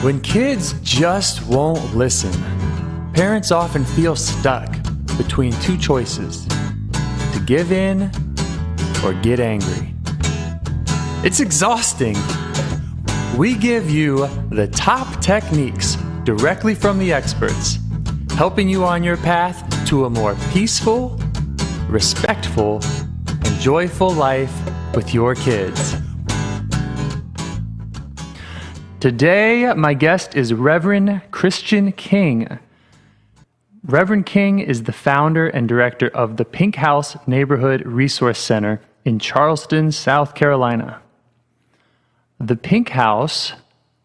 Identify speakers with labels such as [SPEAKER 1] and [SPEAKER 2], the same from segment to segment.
[SPEAKER 1] When kids just won't listen, parents often feel stuck between two choices: to give in or get angry. It's exhausting. We give you the top techniques directly from the experts, helping you on your path to a more peaceful, respectful, and joyful life with your kids. Today, my guest is Reverend Christian King. Reverend King is the founder and director of the Pink House Neighborhood Resource Center in Charleston, South Carolina. The Pink House,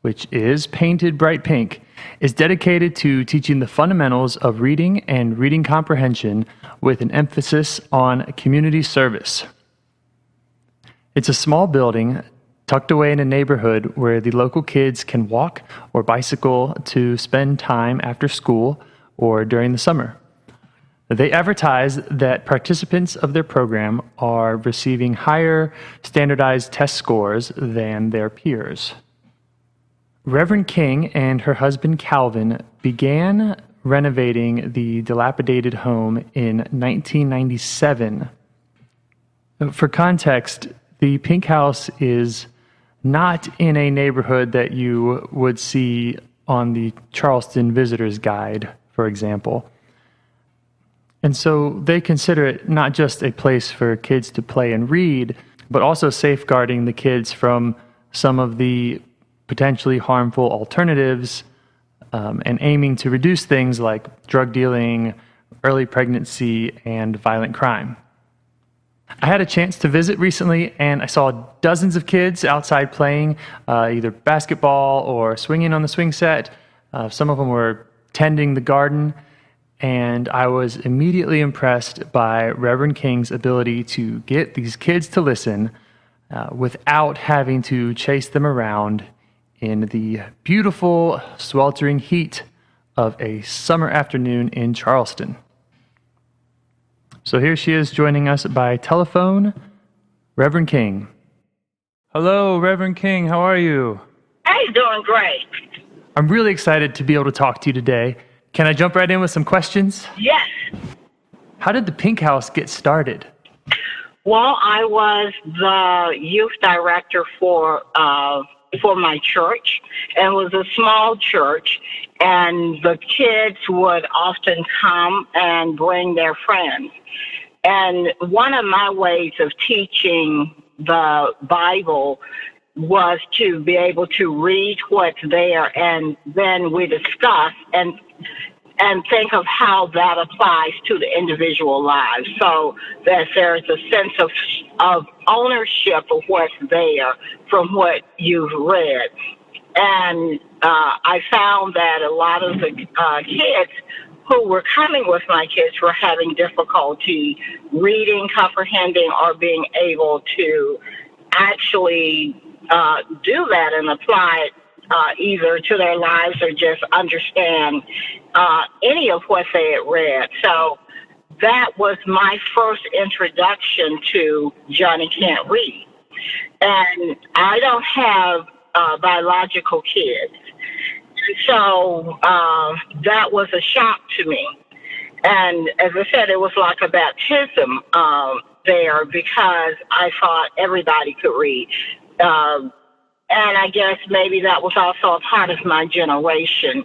[SPEAKER 1] which is painted bright pink, is dedicated to teaching the fundamentals of reading and reading comprehension with an emphasis on community service. It's a small building tucked away in a neighborhood where the local kids can walk or bicycle to spend time after school or during the summer. They advertise that participants of their program are receiving higher standardized test scores than their peers. Reverend King and her husband Calvin began renovating the dilapidated home in 1997. For context, the Pink House is not in a neighborhood that you would see on the Charleston Visitor's Guide, for example. And so they consider it not just a place for kids to play and read, but also safeguarding the kids from some of the potentially harmful alternatives and aiming to reduce things like drug dealing, early pregnancy, and violent crime. I had a chance to visit recently, and I saw dozens of kids outside playing either basketball or swinging on the swing set. Some of them were tending the garden, and I was immediately impressed by Reverend King's ability to get these kids to listen without having to chase them around in the beautiful, sweltering heat of a summer afternoon in Charleston. So here she is joining us by telephone, Reverend King. Hello, Reverend King. How are you?
[SPEAKER 2] Hey, doing great.
[SPEAKER 1] I'm really excited to be able to talk to you today. Can I jump right in with some questions?
[SPEAKER 2] Yes.
[SPEAKER 1] How did the Pink House get started?
[SPEAKER 2] Well, I was the youth director for my church, and it was a small church, and the kids would often come and bring their friends. And one of my ways of teaching the Bible was to be able to read what's there, and then we discuss and think of how that applies to the individual lives, so that there's a sense of ownership of what's there from what you've read. And I found that a lot of the kids who were coming with my kids were having difficulty reading, comprehending, or being able to actually do that and apply it either to their lives or just understand any of what they had read. So that was my first introduction to Johnny Can't Read. And I don't have biological kids. So that was a shock to me. And as I said, it was like a baptism there, because I thought everybody could read. And I guess maybe that was also a part of my generation,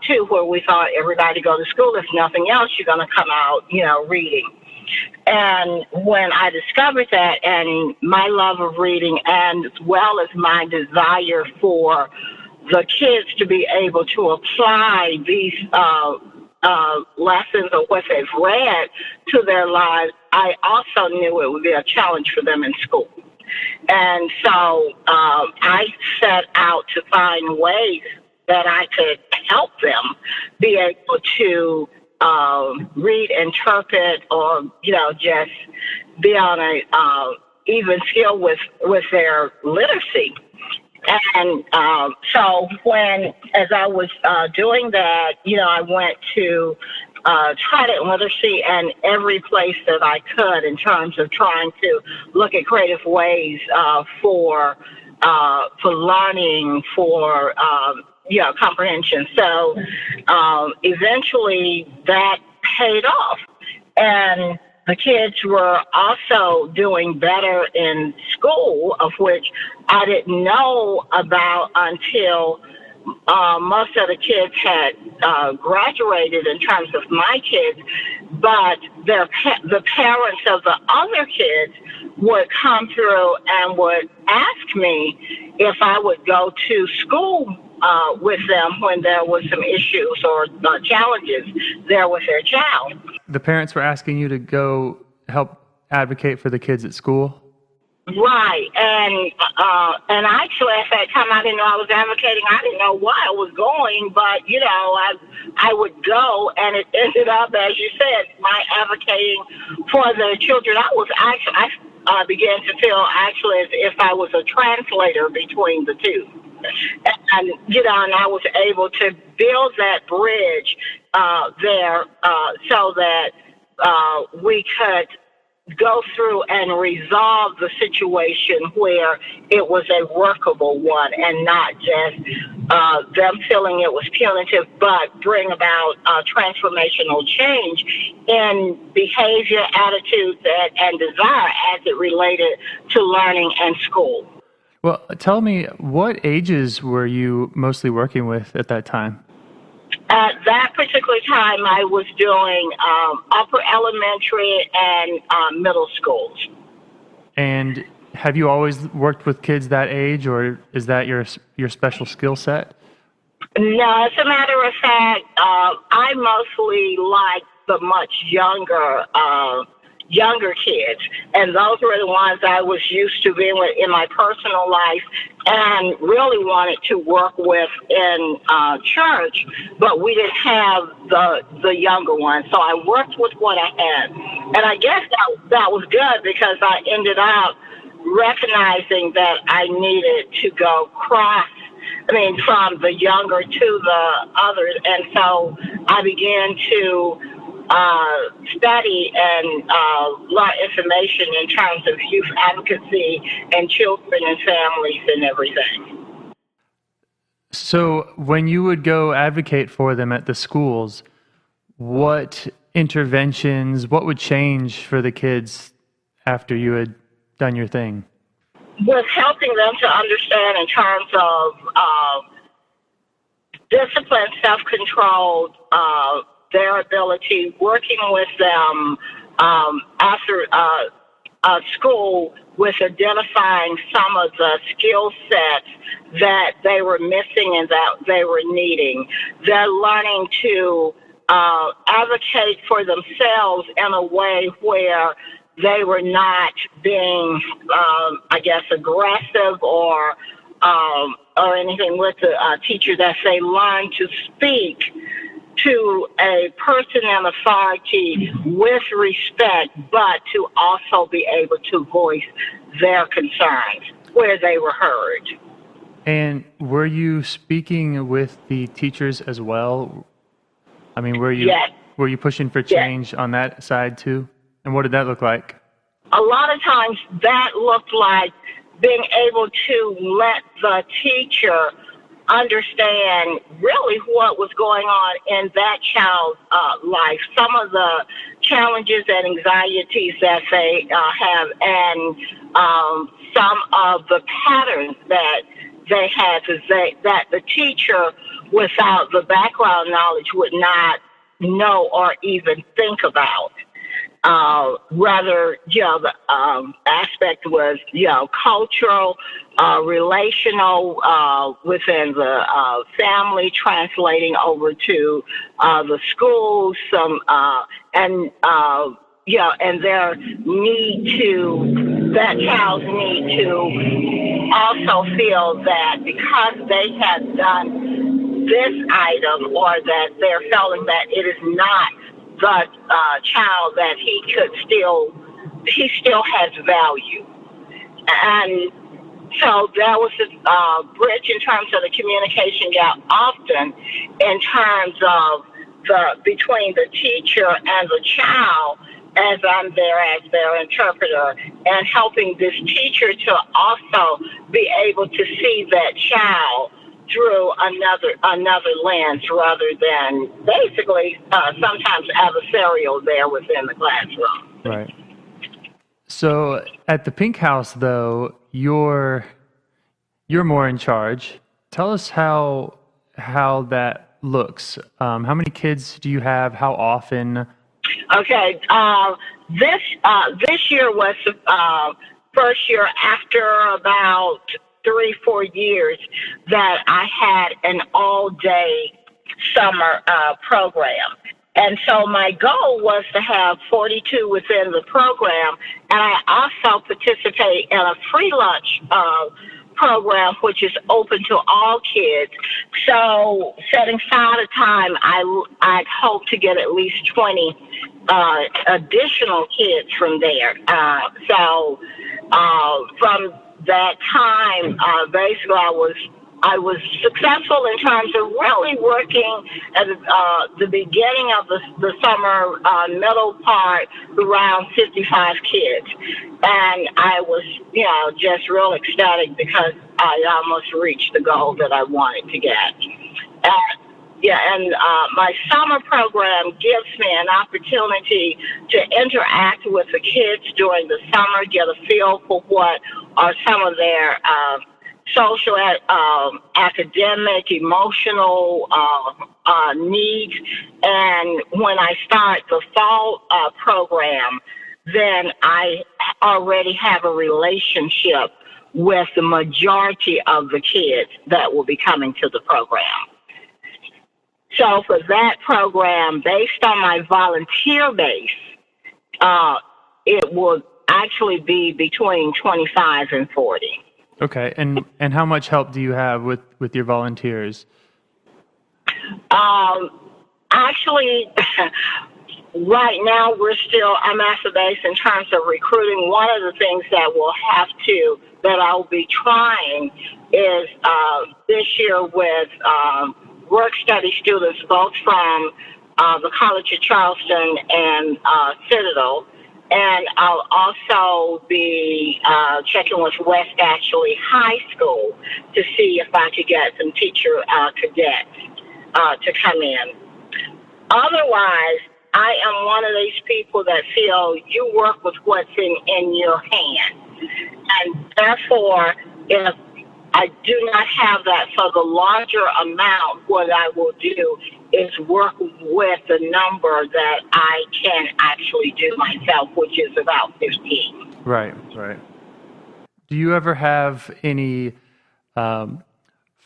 [SPEAKER 2] too, where we thought everybody go to school. If nothing else, you're going to come out, reading. And when I discovered that, and my love of reading, and as well as my desire for the kids to be able to apply these lessons or what they've read to their lives, I also knew it would be a challenge for them in school. And so I set out to find ways that I could help them be able to read, interpret, or, just be on a even skill with their literacy. And so as I was doing that, I went to try literacy in every place that I could in terms of trying to look at creative ways for for learning, for comprehension. So eventually that paid off, and the kids were also doing better in school, of which I didn't know about until most of the kids had graduated in terms of my kids, but the parents of the other kids would come through and would ask me if I would go to school with them when there was some issues or challenges there with their child.
[SPEAKER 1] The parents were asking you to go help advocate for the kids at school?
[SPEAKER 2] Right, and actually at that time I didn't know I was advocating. I didn't know why I was going, but I would go, and it ended up, as you said, my advocating for the children. I began to feel actually as if I was a translator between the two, and I was able to build that bridge there so that we could go through and resolve the situation where it was a workable one, and not just them feeling it was punitive, but bring about transformational change in behavior, attitudes, and desire as it related to learning and school.
[SPEAKER 1] Well, tell me, what ages were you mostly working with at that time?
[SPEAKER 2] At that particular time, I was doing upper elementary and middle schools.
[SPEAKER 1] And have you always worked with kids that age, or is that your special skill set?
[SPEAKER 2] No, as a matter of fact, I mostly like the much younger kids, and those were the ones I was used to being with in my personal life and really wanted to work with in church, but we didn't have the younger ones, so I worked with what I had. And I guess that was good, because I ended up recognizing that I needed to go from the younger to the others, and so I began to study and learn information in terms of youth advocacy and children and families and everything.
[SPEAKER 1] So when you would go advocate for them at the schools, what interventions, what would change for the kids after you had done your thing?
[SPEAKER 2] With helping them to understand in terms of discipline, self-control, their ability, working with them after school with identifying some of the skill sets that they were missing and that they were needing. They're learning to advocate for themselves in a way where they were not being, aggressive or anything with the teacher, that they learn to speak to a person in authority with respect, but to also be able to voice their concerns where they were heard.
[SPEAKER 1] And were you speaking with the teachers as well? I mean, were you
[SPEAKER 2] Yes.
[SPEAKER 1] were you pushing for change on that side too? And what did that look like?
[SPEAKER 2] A lot of times that looked like being able to let the teacher understand really what was going on in that child's life, some of the challenges and anxieties that they have, and some of the patterns that they had, that the teacher, without the background knowledge, would not know or even think about. Rather, the aspect was, cultural, relational, within the family, translating over to the schools, and their need to, that child's need to also feel that because they have done this item, or that they're feeling that it is not the child, that he still has value. And so there was a bridge in terms of the communication gap often in terms of between the teacher and the child, as I'm there as their interpreter, and helping this teacher to also be able to see that child through another lens rather than basically sometimes adversarial there within the classroom.
[SPEAKER 1] Right. So at the Pink House, though, you're more in charge. Tell us how that looks. How many kids do you have? How often?
[SPEAKER 2] Okay. This year was the first year after about 3-4 years that I had an all-day summer program. And so my goal was to have 42 within the program, and I also participate in a free lunch program, which is open to all kids. So setting aside a time, I hope to get at least 20 additional kids from there. From that time, basically I was successful in terms of really working at the beginning of the summer, middle part, around 55 kids. And I was, just real ecstatic because I almost reached the goal that I wanted to get. My summer program gives me an opportunity to interact with the kids during the summer, get a feel for what are some of their social, academic, emotional needs. And when I start the fall program, then I already have a relationship with the majority of the kids that will be coming to the program. So for that program, based on my volunteer base, it will actually be between 25 and 40.
[SPEAKER 1] Okay, and how much help do you have with your volunteers?
[SPEAKER 2] Actually, right now I'm at the base in terms of recruiting. One of the things that I'll be trying is this year with work study students, both from the College of Charleston and Citadel. And I'll also be checking with West Ashley High School to see if I could get some teacher cadets to come in. Otherwise, I am one of these people that feel you work with what's in your hand. And therefore, if I do not have that for the larger amount, what I will do is work with the number that I can actually do myself, which is about 15.
[SPEAKER 1] Right. Do you ever have any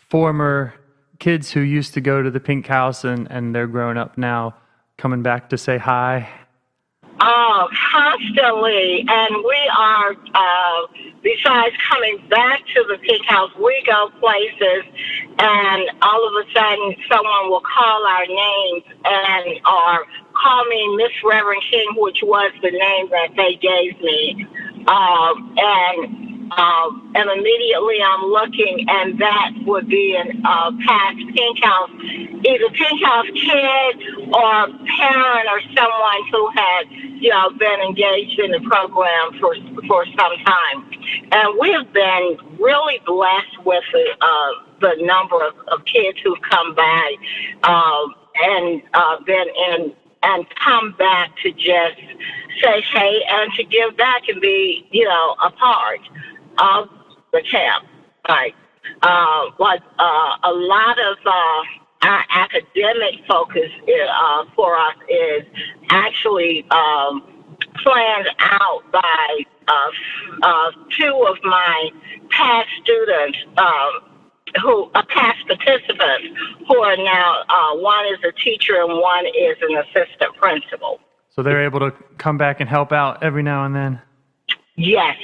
[SPEAKER 1] former kids who used to go to the Pink House and they're grown up now coming back to say hi?
[SPEAKER 2] Oh, constantly. And we are, besides coming back to the Pink House, we go places and all of a sudden someone will call our names or call me Miss Reverend King, which was the name that they gave me. And immediately I'm looking, and that would be a past Pink House, either Pink House kid or parent or someone who had, been engaged in the program for some time. And we have been really blessed with the number of kids who've come by and been in and come back to just say hey and to give back and be, a part of the camp. Right. A lot of our academic focus for us is actually planned out by two of my past students who are past participants who are now, one is a teacher and one is an assistant principal.
[SPEAKER 1] So they're able to come back and help out every now and then?
[SPEAKER 2] Yes.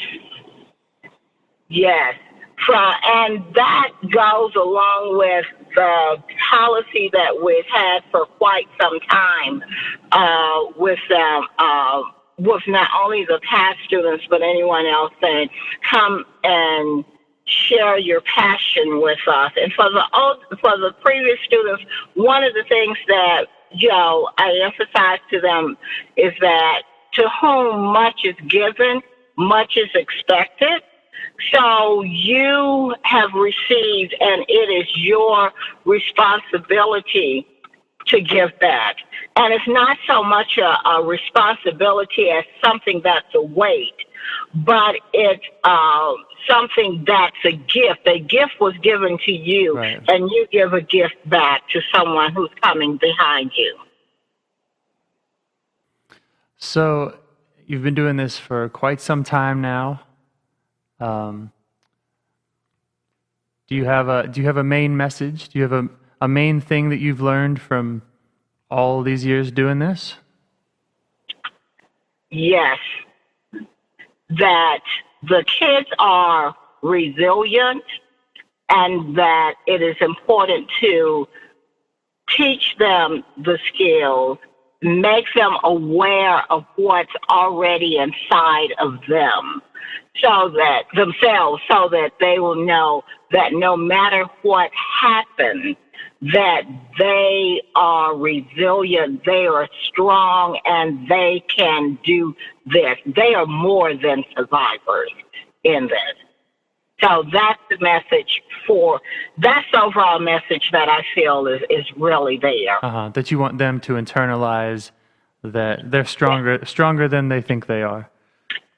[SPEAKER 2] And that goes along with the policy that we've had for quite some time with them, with not only the past students, but anyone else that come and share your passion with us. And for the previous students, one of the things that I emphasize to them is that to whom much is given, much is expected. So you have received, and it is your responsibility to give back. And it's not so much a responsibility as something that's a weight, but it's something that's a gift. A gift was given to you,
[SPEAKER 1] Right.
[SPEAKER 2] and you give a gift back to someone who's coming behind you.
[SPEAKER 1] So you've been doing this for quite some time now. Do you have a main message? Do you have a main thing that you've learned from all these years doing this?
[SPEAKER 2] Yes, that the kids are resilient and that it is important to teach them the skills, make them aware of what's already inside of them, so that they will know that no matter what happens, that they are resilient, they are strong, and they can do this. They are more than survivors in this. So that's the message that's the overall message that I feel is really there.
[SPEAKER 1] That you want them to internalize that they're stronger than they think they are.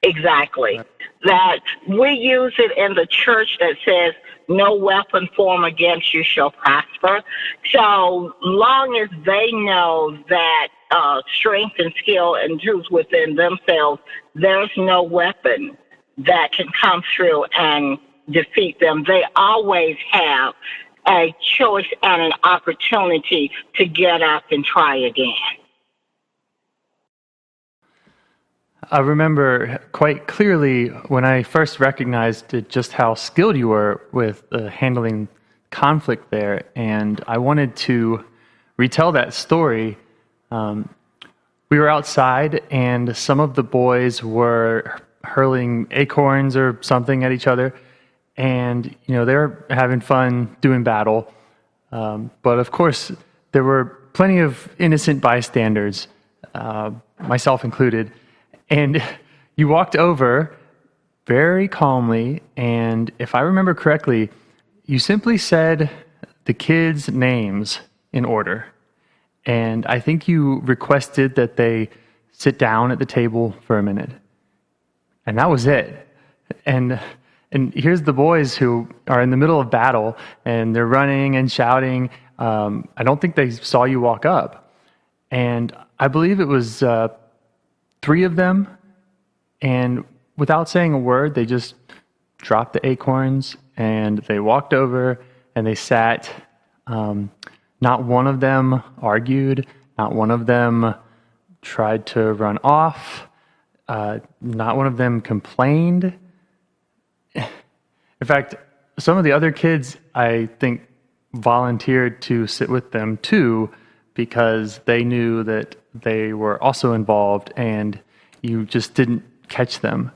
[SPEAKER 2] Exactly.
[SPEAKER 1] Right.
[SPEAKER 2] That we use it in the church that says, no weapon formed against you shall prosper. So long as they know that strength and skill and truth within themselves, there's no weapon that can come through and defeat them. They always have a choice and an opportunity to get up and try again.
[SPEAKER 1] I remember quite clearly when I first recognized just how skilled you were with handling conflict there, and I wanted to retell that story. We were outside, and some of the boys were hurling acorns or something at each other, and they were having fun doing battle. But of course, there were plenty of innocent bystanders, myself included. And you walked over very calmly, and if I remember correctly, you simply said the kids' names in order. And I think you requested that they sit down at the table for a minute. And that was it. And here's the boys who are in the middle of battle, and they're running and shouting. I don't think they saw you walk up. And I believe it was 3 of them, and without saying a word, they just dropped the acorns, and they walked over, and they sat. Not one of them argued. Not one of them tried to run off. Not one of them complained. In fact, some of the other kids, I think, volunteered to sit with them too, because they knew that they were also involved and you just didn't catch them.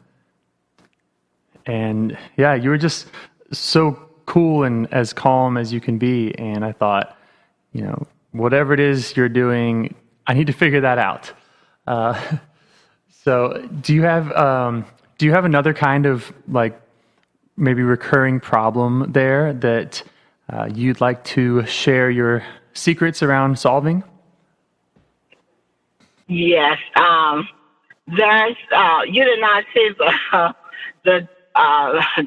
[SPEAKER 1] And yeah, you were just so cool and as calm as you can be. And I thought, whatever it is you're doing, I need to figure that out. So do you have another kind of maybe recurring problem there that you'd like to share your secrets around solving?
[SPEAKER 2] Yes. There's you did not see the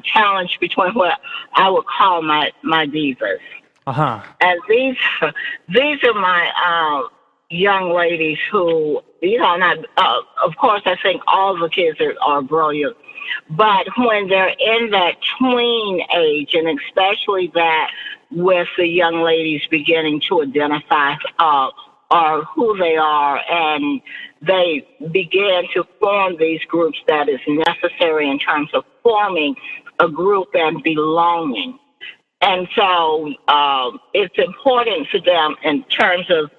[SPEAKER 2] challenge between what I would call my divas. And these are my young ladies who, of course, I think all the kids are brilliant, but when they're in that tween age, and especially that with the young ladies beginning to identify or who they are, and they begin to form these groups that is necessary in terms of forming a group and belonging. And so it's important to them in terms of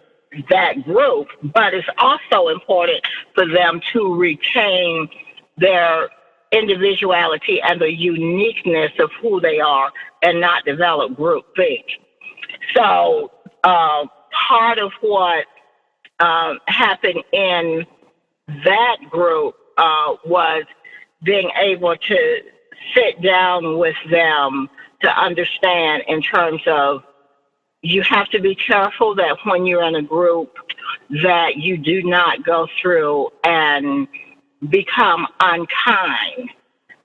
[SPEAKER 2] that group, but it's also important for them to retain their individuality and the uniqueness of who they are and not develop groupthink. So part of what happened in that group was being able to sit down with them to understand in terms of you have to be careful that when you're in a group that you do not go through and become unkind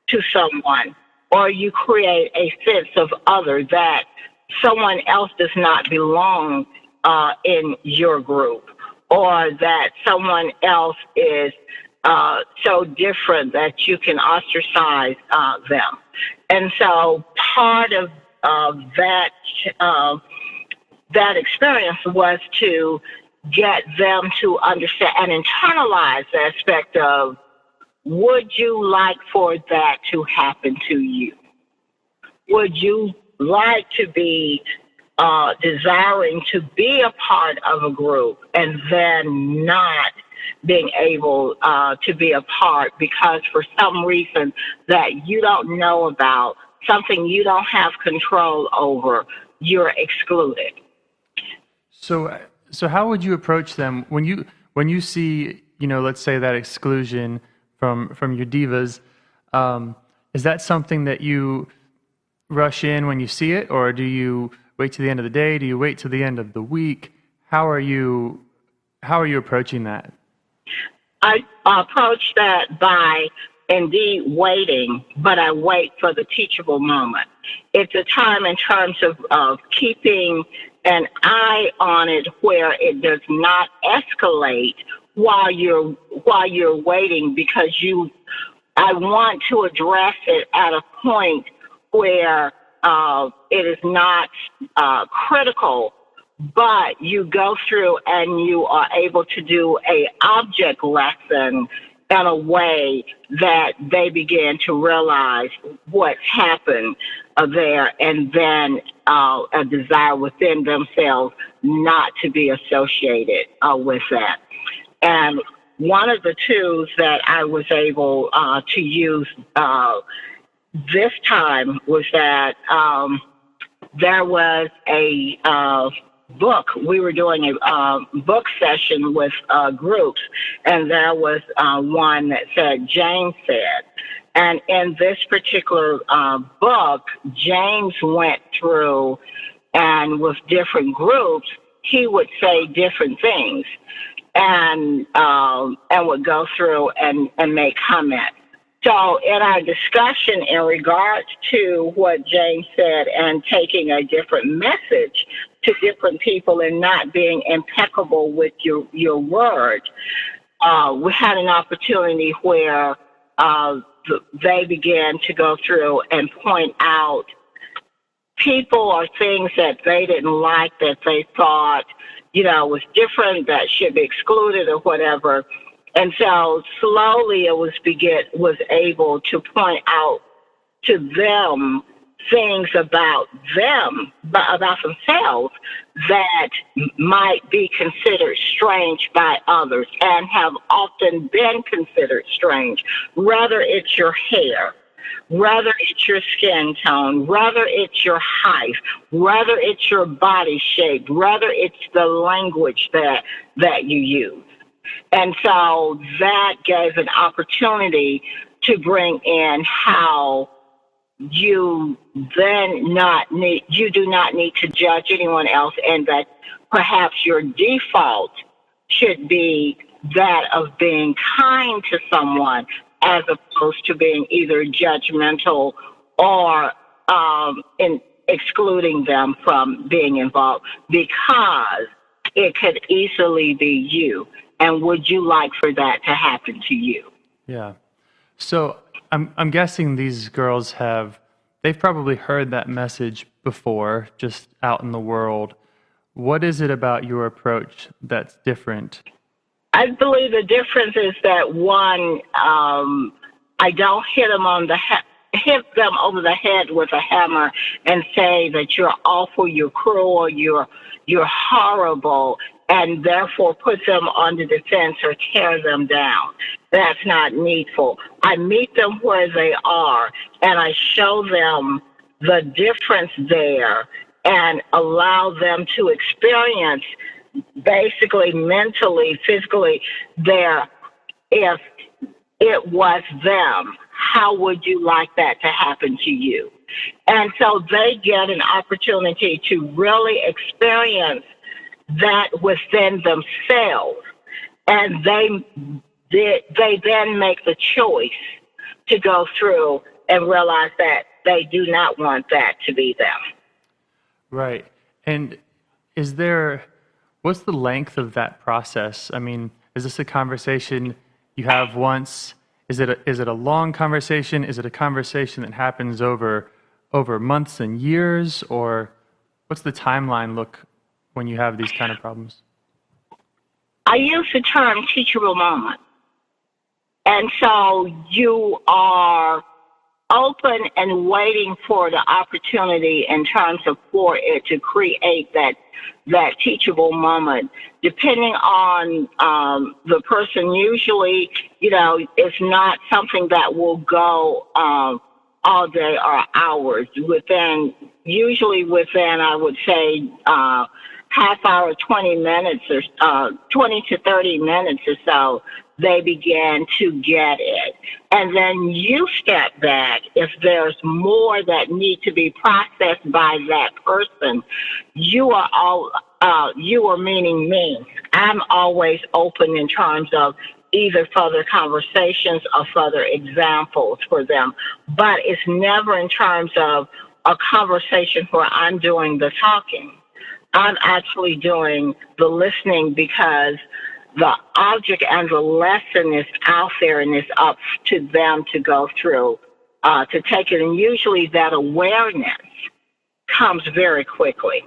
[SPEAKER 2] to someone, or you create a sense of other that someone else does not belong in your group, or that someone else is so different that you can ostracize them. And so part of that that experience was to get them to understand and internalize the aspect of, would you like for that to happen to you? Would you like to be desiring to be a part of a group and then not being able to be a part because for some reason that you don't know about, something you don't have control over, you're excluded?
[SPEAKER 1] So how would you approach them when you see, let's say that exclusion from your divas? Is that something that you rush in when you see it, or do you wait to the end of the day? Do you wait to the end of the week? How are you approaching that?
[SPEAKER 2] I approach that by indeed waiting, but I wait for the teachable moment. It's a time in terms of keeping an eye on it where it does not escalate while you're waiting, because I want to address it at a point where it is not critical, but you go through and you are able to do a object lesson in a way that they begin to realize what's happened there, and then a desire within themselves not to be associated with that. And one of the tools that I was able to use this time was that there was a book. We were doing a book session with groups, and there was one that said, James said. And in this particular book, James went through, and with different groups, he would say different things, and would go through and make comments. So in our discussion in regards to what James said and taking a different message to different people and not being impeccable with your words, we had an opportunity where they began to go through and point out people or things that they didn't like, that they thought, was different, that should be excluded or whatever. And so slowly it was able to point out to them things about themselves that might be considered strange by others and have often been considered strange. Whether it's your hair, whether it's your skin tone, whether it's your height, whether it's your body shape, whether it's the language that you use. And so that gave an opportunity to bring in how you do not need to judge anyone else, and that perhaps your default should be that of being kind to someone as opposed to being either judgmental or in excluding them from being involved, because it could easily be you. And would you like for that to happen to you?
[SPEAKER 1] Yeah. So I'm guessing these girls they've probably heard that message before, just out in the world. What is it about your approach that's different?
[SPEAKER 2] I believe the difference is that, one, I don't hit them over the head with a hammer and say that you're awful, you're cruel, you're horrible, and therefore put them on the defense or tear them down. That's not needful. I meet them where they are, and I show them the difference there and allow them to experience, basically mentally, physically, their if it was them, how would you like that to happen to you? And so they get an opportunity to really experience that within themselves. And they then make the choice to go through and realize that they do not want that to be them.
[SPEAKER 1] Right. And what's the length of that process? I mean, is this a conversation you have once? Is it a long conversation? Is it a conversation that happens over months and years? Or what's the timeline look when you have these kind of problems?
[SPEAKER 2] I use the term teachable moment. And so you are open and waiting for the opportunity in terms of for it to create that teachable moment. Depending on the person, usually, it's not something that will go all day or hours. Usually within, I would say, half hour, 20 minutes or 20 to 30 minutes or so, they begin to get it. And then you step back. If there's more that need to be processed by that person, you are meaning me. I'm always open in terms of either further conversations or further examples for them. But it's never in terms of a conversation where I'm doing the talking. I'm actually doing the listening because the object and the lesson is out there and it's up to them to go through, to take it. And usually that awareness comes very quickly.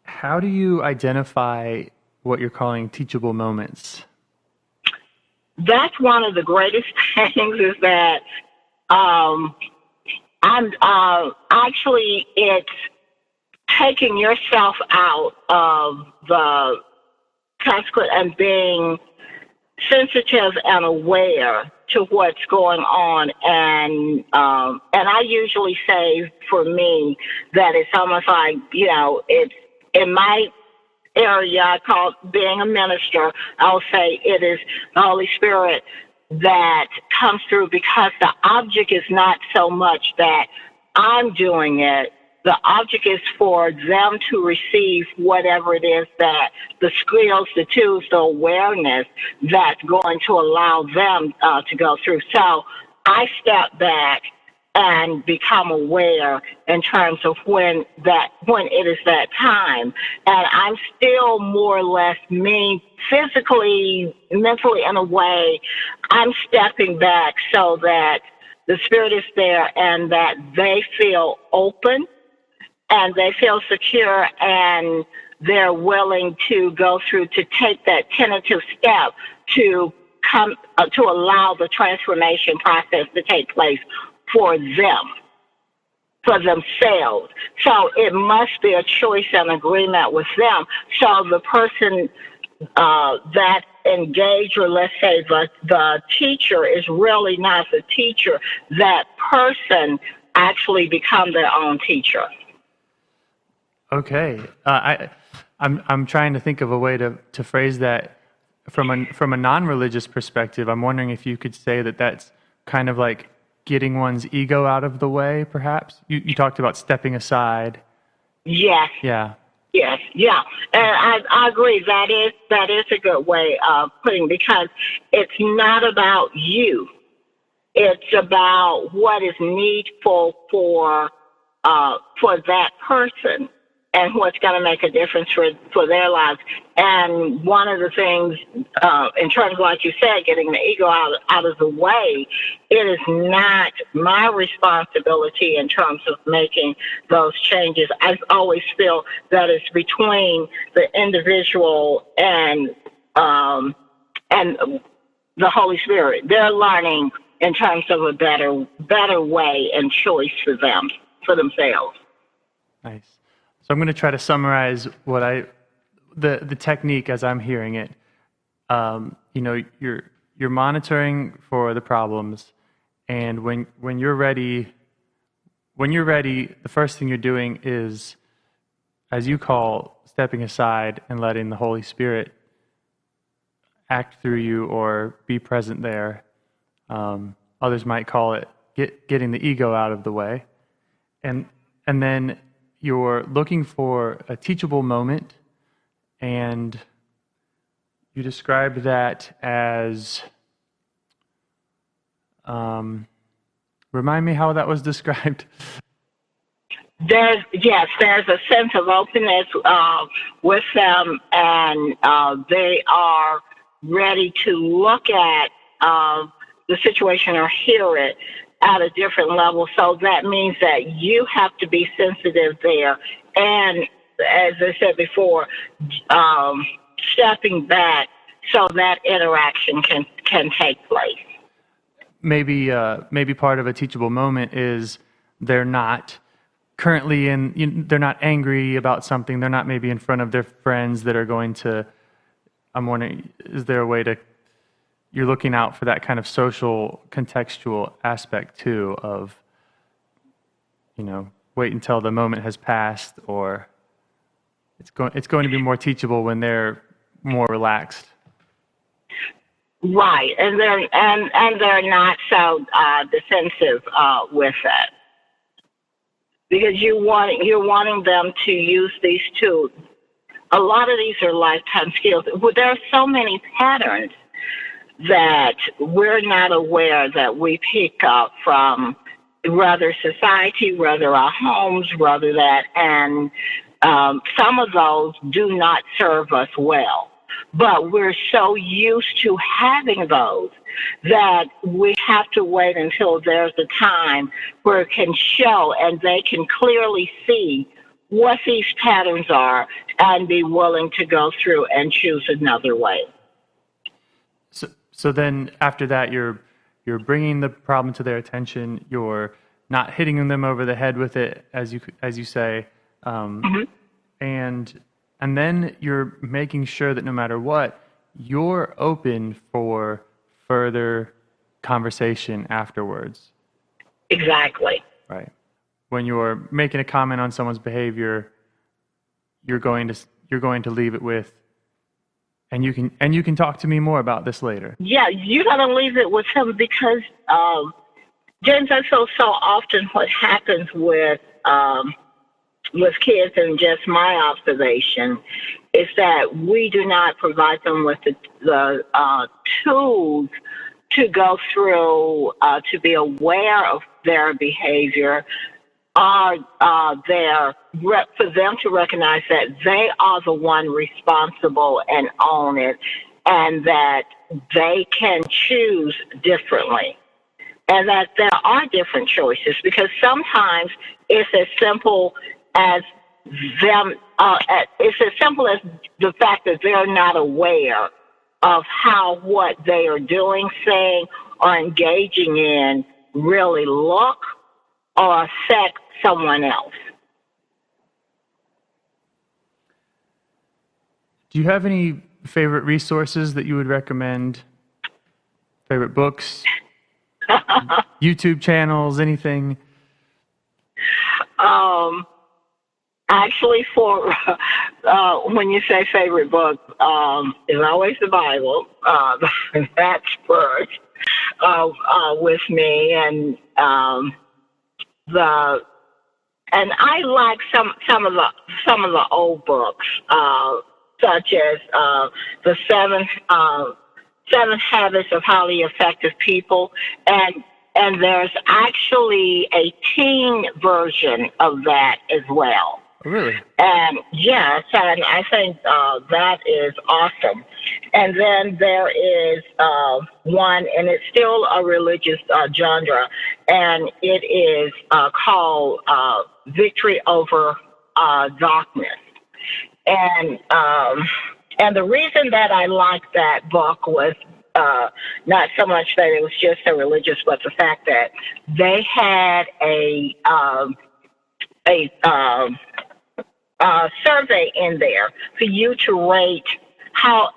[SPEAKER 1] How do you identify what you're calling teachable moments?
[SPEAKER 2] That's one of the greatest things is that it's taking yourself out of the consequence and being sensitive and aware to what's going on. And I usually say for me that it's almost like, it's in my area, I call it being a minister. I'll say it is the Holy Spirit that comes through because the object is not so much that I'm doing it. The object is for them to receive whatever it is that the skills, the tools, the awareness that's going to allow them to go through. So I step back and become aware in terms of when it is that time. And I'm still more or less me physically, mentally in a way, I'm stepping back so that the Spirit is there and that they feel open and they feel secure and they're willing to go through to take that tentative step to come to allow the transformation process to take place for them, for themselves. So it must be a choice and agreement with them. So the person that engaged, or let's say the teacher is really not the teacher, that person actually become their own teacher.
[SPEAKER 1] Okay, I'm trying to think of a way to phrase that from a non-religious perspective. I'm wondering if you could say that that's kind of like getting one's ego out of the way, perhaps. You talked about stepping aside.
[SPEAKER 2] Yes.
[SPEAKER 1] Yeah.
[SPEAKER 2] Yes. Yeah. And I agree. That is a good way of putting, because it's not about you. It's about what is needful for that person and what's going to make a difference for their lives. And one of the things, in terms of, like you said, getting the ego out of the way, it is not my responsibility in terms of making those changes. I always feel that it's between the individual and the Holy Spirit. They're learning in terms of a better way and choice for themselves.
[SPEAKER 1] Nice. So I'm going to try to summarize the technique as I'm hearing it. You're monitoring for the problems, and when you're ready, the first thing you're doing is, as you call, stepping aside and letting the Holy Spirit act through you or be present there. Others might call it getting the ego out of the way. And then you're looking for a teachable moment, and you described that as, remind me how that was described.
[SPEAKER 2] There's a sense of openness with them, and they are ready to look at the situation or hear it at a different level. So that means that you have to be sensitive there, and as I said before, stepping back so that interaction can take place.
[SPEAKER 1] Maybe part of a teachable moment is they're not currently they're not angry about something. They're not maybe in front of their friends that are going to, I'm wondering, is there a way to, you're looking out for that kind of social contextual aspect too of, wait until the moment has passed, or it's going to be more teachable when they're more relaxed.
[SPEAKER 2] Right, and they're not so defensive with it, because you're wanting them to use these tools. A lot of these are lifetime skills. Well, there are so many patterns that we're not aware that we pick up from rather society, rather our homes, rather that, and some of those do not serve us well. But we're so used to having those that we have to wait until there's a time where it can show and they can clearly see what these patterns are and be willing to go through and choose another way.
[SPEAKER 1] So then after that, you're bringing the problem to their attention. You're not hitting them over the head with it, as you say, and then you're making sure that no matter what, you're open for further conversation afterwards.
[SPEAKER 2] Exactly.
[SPEAKER 1] Right. When you're making a comment on someone's behavior, you're going to leave it with, and you can talk to me more about this later. Yeah,
[SPEAKER 2] you got to leave it with him, because James, that's so often what happens with kids, and just my observation is that we do not provide them with the tools to go through to be aware of their behavior, for them to recognize that they are the one responsible and own it, and that they can choose differently, and that there are different choices, because sometimes it's as simple as them. It's as simple as the fact that they're not aware of how what they are doing, saying, or engaging in really look or affect someone else.
[SPEAKER 1] Do you have any favorite resources that you would recommend? Favorite books, YouTube channels, anything?
[SPEAKER 2] Actually, for when you say favorite book, it's always the Bible. That's first with me, and I like some of the old books, such as the Seven Habits of Highly Effective People, and there's actually a teen version of that as well.
[SPEAKER 1] Oh, really?
[SPEAKER 2] And yes, and I think that is awesome. And then there is one, and it's still a religious genre, and it is called Victory Over Darkness. And the reason that I liked that book was not so much that it was just so religious, but the fact that they had a survey in there for you to rate how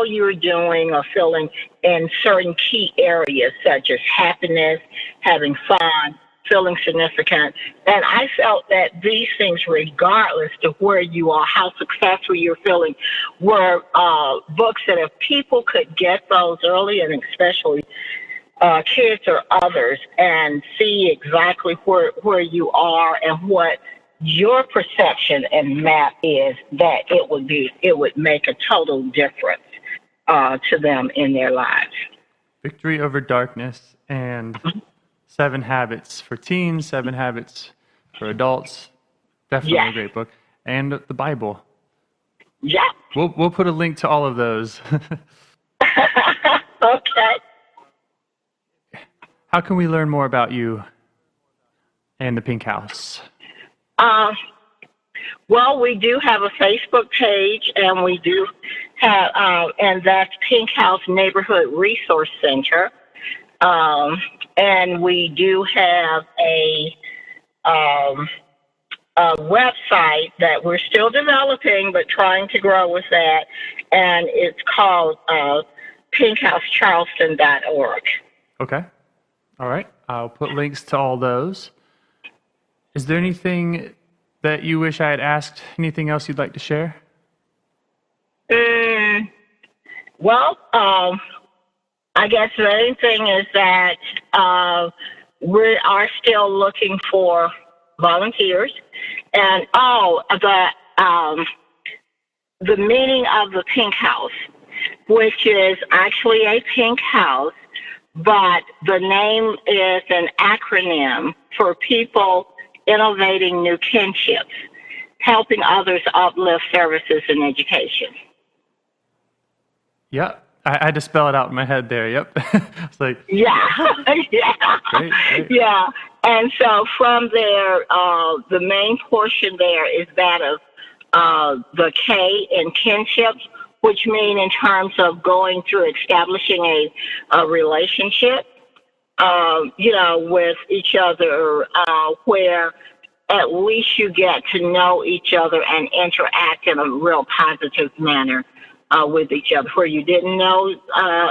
[SPEAKER 2] you're doing or feeling in certain key areas, such as happiness, having fun, feeling significant. And I felt that these things, regardless of where you are, how successful you're feeling, were books that if people could get those early, and especially kids or others, and see exactly where you are and what your perception and map is, that it would make a total difference to them in their lives.
[SPEAKER 1] Victory Over Darkness and 7 Habits for Teens, 7 Habits for Adults. Definitely a great book. And the Bible.
[SPEAKER 2] Yeah.
[SPEAKER 1] We'll put a link to all of those.
[SPEAKER 2] Okay.
[SPEAKER 1] How can we learn more about you and the Pink House?
[SPEAKER 2] Well, we do have a Facebook page, and we do have, and that's Pink House Neighborhood Resource Center. And we do have a website that we're still developing, but trying to grow with that, and it's called pinkhousecharleston.org.
[SPEAKER 1] Okay. All right. I'll put links to all those. Is there anything that you wish I had asked? Anything else you'd like to share?
[SPEAKER 2] Well, I guess the main thing is that we are still looking for volunteers. And the meaning of the Pink House, which is actually a pink house, but the name is an acronym for people innovating new kinships, helping others uplift services and education.
[SPEAKER 1] Yep. I had to spell it out in my head there. Yep. It's like,
[SPEAKER 2] yeah. Yeah.
[SPEAKER 1] Great.
[SPEAKER 2] Yeah. And so from there, the main portion there is that of the K in kinships, which mean in terms of going through establishing a relationship, with each other, where at least you get to know each other and interact in a real positive manner with each other. Where you didn't know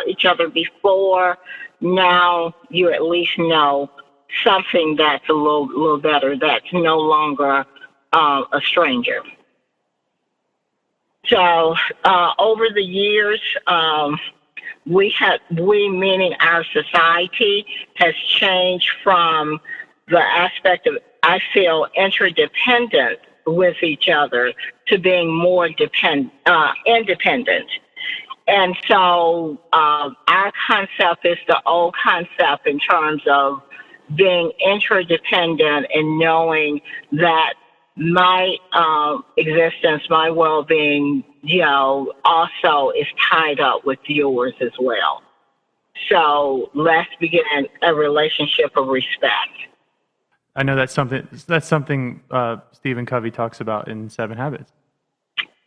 [SPEAKER 2] each other before, now you at least know something that's a little better, that's no longer a stranger. So over the years, we meaning our society, has changed from the aspect of, I feel, interdependent with each other to being more independent. And so our concept is the old concept in terms of being interdependent and knowing that my existence, my well-being, also is tied up with yours as well. So let's begin a relationship of respect.
[SPEAKER 1] I know that's something Stephen Covey talks about in 7 Habits.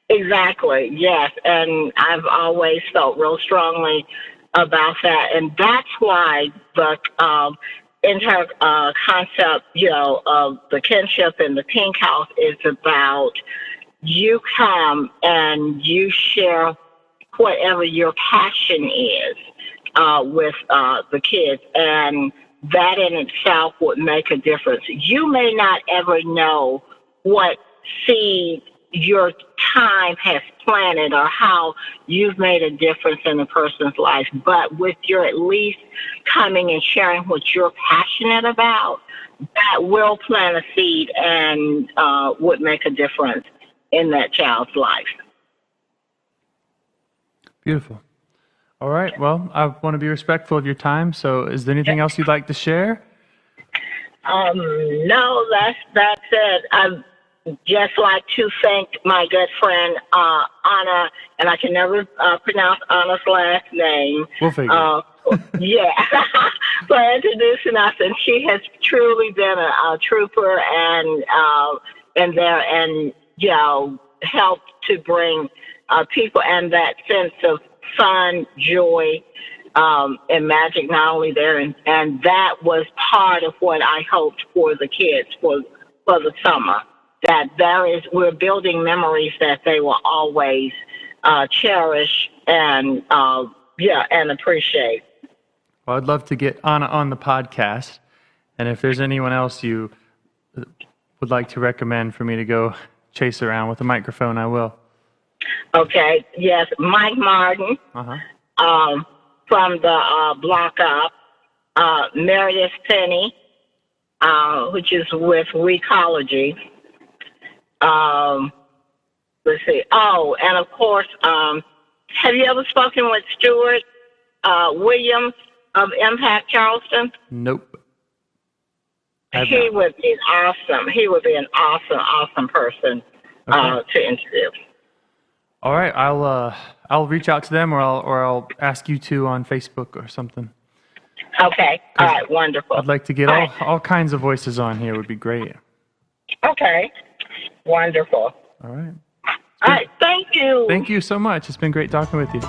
[SPEAKER 2] Exactly, yes. And I've always felt real strongly about that. And that's why the concept, of the kinship and the Pink House is about you come and you share whatever your passion is with the kids, and that in itself would make a difference. You may not ever know what seed your time has planted or how you've made a difference in a person's life, but with your at least coming and sharing what you're passionate about, that will plant a seed and would make a difference in that child's life.
[SPEAKER 1] Beautiful. All right. Well, I want to be respectful of your time. So is there anything else you'd like to share?
[SPEAKER 2] No, that's it. I'd just like to thank my good friend, Anna, and I can never pronounce Anna's last name.
[SPEAKER 1] We'll figure
[SPEAKER 2] for introducing us. And she has truly been a trooper and helped to bring people and that sense of fun, joy, and magic not only there, and that was part of what I hoped for the kids for the summer. That we're building memories that they will always cherish and appreciate.
[SPEAKER 1] Well, I'd love to get Anna on the podcast, And if there's anyone else you would like to recommend for me to go chase around with a microphone, I will.
[SPEAKER 2] Okay. Yes, Mike Martin from the Block Up, Meredith Penny, which is with Recology. Let's see. Oh, and of course, have you ever spoken with Stuart Williams of Impact Charleston?
[SPEAKER 1] Nope.
[SPEAKER 2] He would be awesome. He would be an awesome person to interview.
[SPEAKER 1] All right, I'll reach out to them, or I'll ask you to on Facebook or something.
[SPEAKER 2] Okay. All right. Wonderful.
[SPEAKER 1] I'd like to get all kinds of voices on here. Would be great.
[SPEAKER 2] Okay. Wonderful.
[SPEAKER 1] All right.
[SPEAKER 2] All right. Thank you.
[SPEAKER 1] Thank you so much. It's been great talking with you.